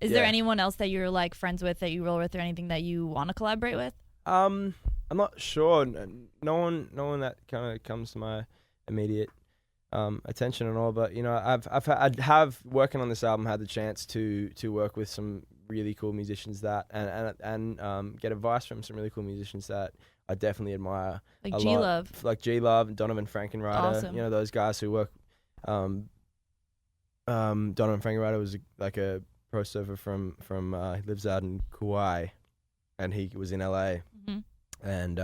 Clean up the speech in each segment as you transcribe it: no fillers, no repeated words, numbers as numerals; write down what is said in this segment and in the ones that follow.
Is there anyone else that you're like friends with that you roll with or anything that you want to collaborate with? I'm not sure. No one that kind of comes to my immediate attention and all. But you know, I have working on this album had the chance to work with some really cool musicians that and get advice from some really cool musicians that I definitely admire. Like G-Love. Like G-Love, Donovan Frankenrider. Awesome. You know, those guys who work. Donovan Frankenrider was like a pro surfer from he lives out in Kauai, and he was in LA, and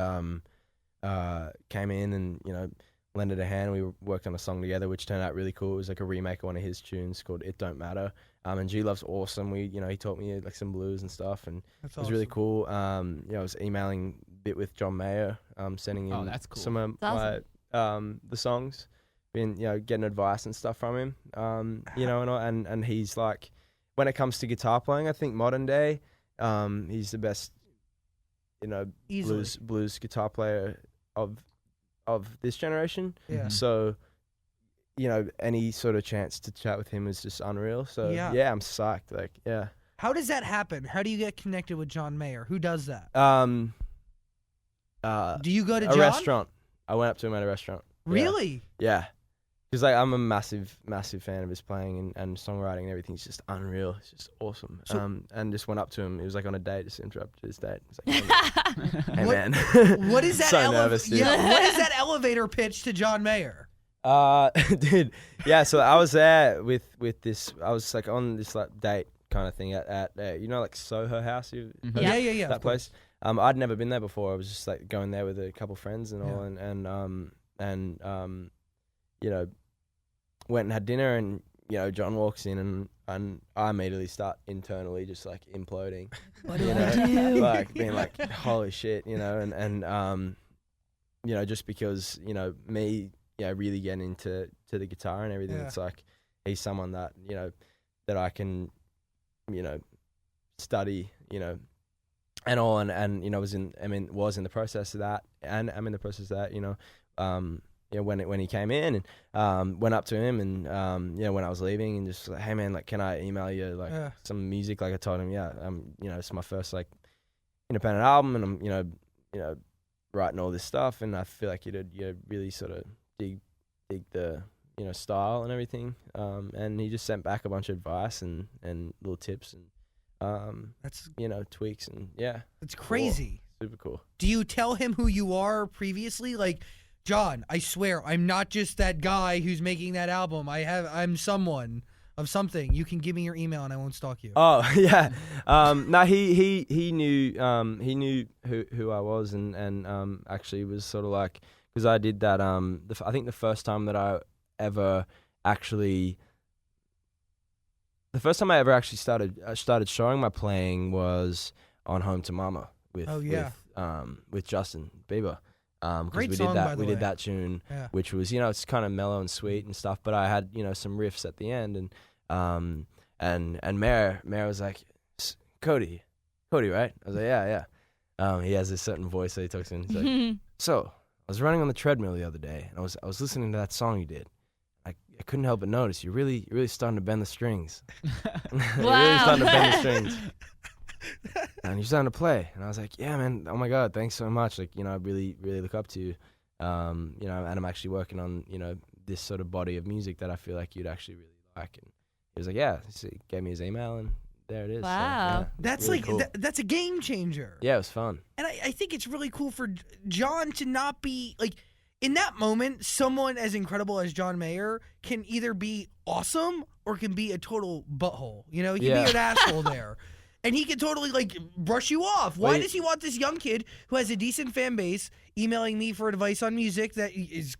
came in and you know lended a hand. We worked on a song together, which turned out really cool. It was like a remake of one of his tunes called "It Don't Matter." And G-Love's awesome. He taught me like some blues and stuff, and it was really cool. I was emailing a bit with John Mayer, sending him some of the songs, and getting advice and stuff from him. And he's like, when it comes to guitar playing, I think modern day, he's the best, blues guitar player of this generation. Yeah. So, any sort of chance to chat with him is just unreal. So yeah, I'm psyched. Like, yeah. How does that happen? How do you get connected with John Mayer? Who does that? Do you go to a restaurant? I went up to him at a restaurant. Really? Yeah. Because I'm a massive fan of his playing and songwriting and everything. It's just unreal. It's just awesome. And just went up to him. He was like on a date, just interrupted his date. It's like, hey man. What is that? So nervous, dude. Yeah. What is that elevator pitch to John Mayer? Dude. Yeah. So I was there with this. I was like on this like date kind of thing at like Soho House. Yeah. That place. I'd never been there before. I was just like going there with a couple friends and all, and went and had dinner, and John walks in, and I immediately start internally just like imploding. What do I do? Like being like, holy shit, and just because me really getting into the guitar and everything. It's like he's someone that that I can study and all, and was in the process of that, and I'm in the process of that when he came in, and went up to him, and when I was leaving, and just like, hey man, like, can I email you like some music? Like I told him, it's my first like independent album, and I'm writing all this stuff, and I feel like you'd really sort of dig the style and everything, and he just sent back a bunch of advice and little tips and that's tweaks, and it's crazy. Cool. Super cool. Do you tell him who you are previously? Like, John, I swear I'm not just that guy who's making that album. I'm someone of something. You can give me your email and I won't stalk you. Oh yeah. No, he knew who I was, and actually was sort of like, because I did that I think the first time I ever actually started showing my playing was on Home to Mama with Justin Bieber. Great we song, did that. by the We way. did that tune, which was it's kind of mellow and sweet and stuff. But I had some riffs at the end, and Mayor was like, Cody, right? I was like, yeah. He has this certain voice that he talks in. He's like, so I was running on the treadmill the other day, and I was listening to that song you did. I couldn't help but notice you're really starting to bend the strings. You're really starting to bend the strings. And you're starting to play. And I was like, yeah, man, oh my God, thanks so much. Like, I really, really look up to you. And I'm actually working on, this sort of body of music that I feel like you'd actually really like. And he was like, yeah. So he gave me his email, and there it is. Wow. So, That's really like, cool. that's a game changer. Yeah, it was fun. And I think it's really cool for John to not be, like, in that moment, someone as incredible as John Mayer can either be awesome or can be a total butthole. He can be an asshole there. And he can totally, like, brush you off. Why does he want this young kid who has a decent fan base emailing me for advice on music that is,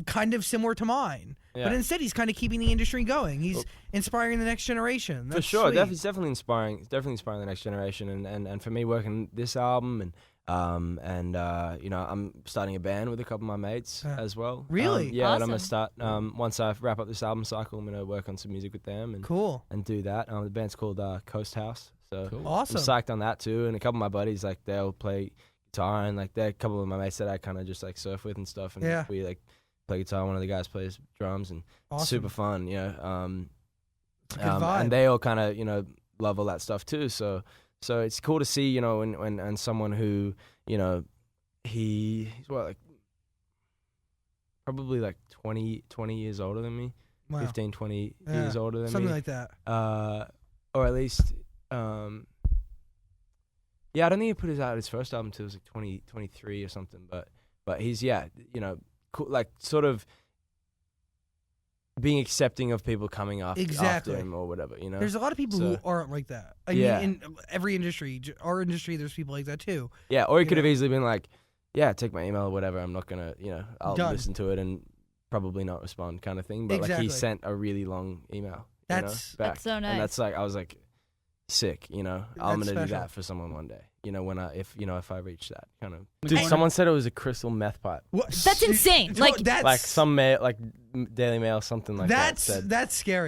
kind of similar to mine? Yeah. But instead, he's kind of keeping the industry going. He's inspiring the next generation. That's for sure. sweet. It's definitely inspiring. It's definitely inspiring the next generation. And for me, working this album, and I'm starting a band with a couple of my mates as well. Really? Yeah, Awesome. and I'm gonna start once I wrap up this album cycle. I'm gonna work on some music with them and Cool. and do that. The band's called Coast House. So Cool. Awesome. I'm psyched on that too. And a couple of my buddies, like, they'll play guitar, and like they're a couple of my mates that I kind of just like surf with and stuff. And we like play guitar. One of the guys plays drums, and Awesome. super fun. vibe. And they all kind of, you know, love all that stuff too. So it's cool to see, you know, when someone who, you know, he's what, like probably like 20 years older than me, Wow. 15, 20 years older than something me. like that. Or at least, yeah, I don't think he put his first album until it was like 2023 or something. But he's, yeah, you know, cool, like sort of being accepting of people coming after him or whatever, you know. There's a lot of people who aren't like that. I mean, in every industry, our industry, there's people like that too. Yeah, or he could have easily been like, yeah, take my email or whatever. I'm not gonna, you know, I'll listen to it and probably not respond, kind of thing. But like he sent a really long email. That's back. That's so nice. And that's like, I was like, sick, you know. I'm gonna special. do that for someone one day. You know, if I reach that kind of. Dude, someone said it was a crystal meth pipe. What? That's insane. That's like some Daily Mail, something like that. That's scary.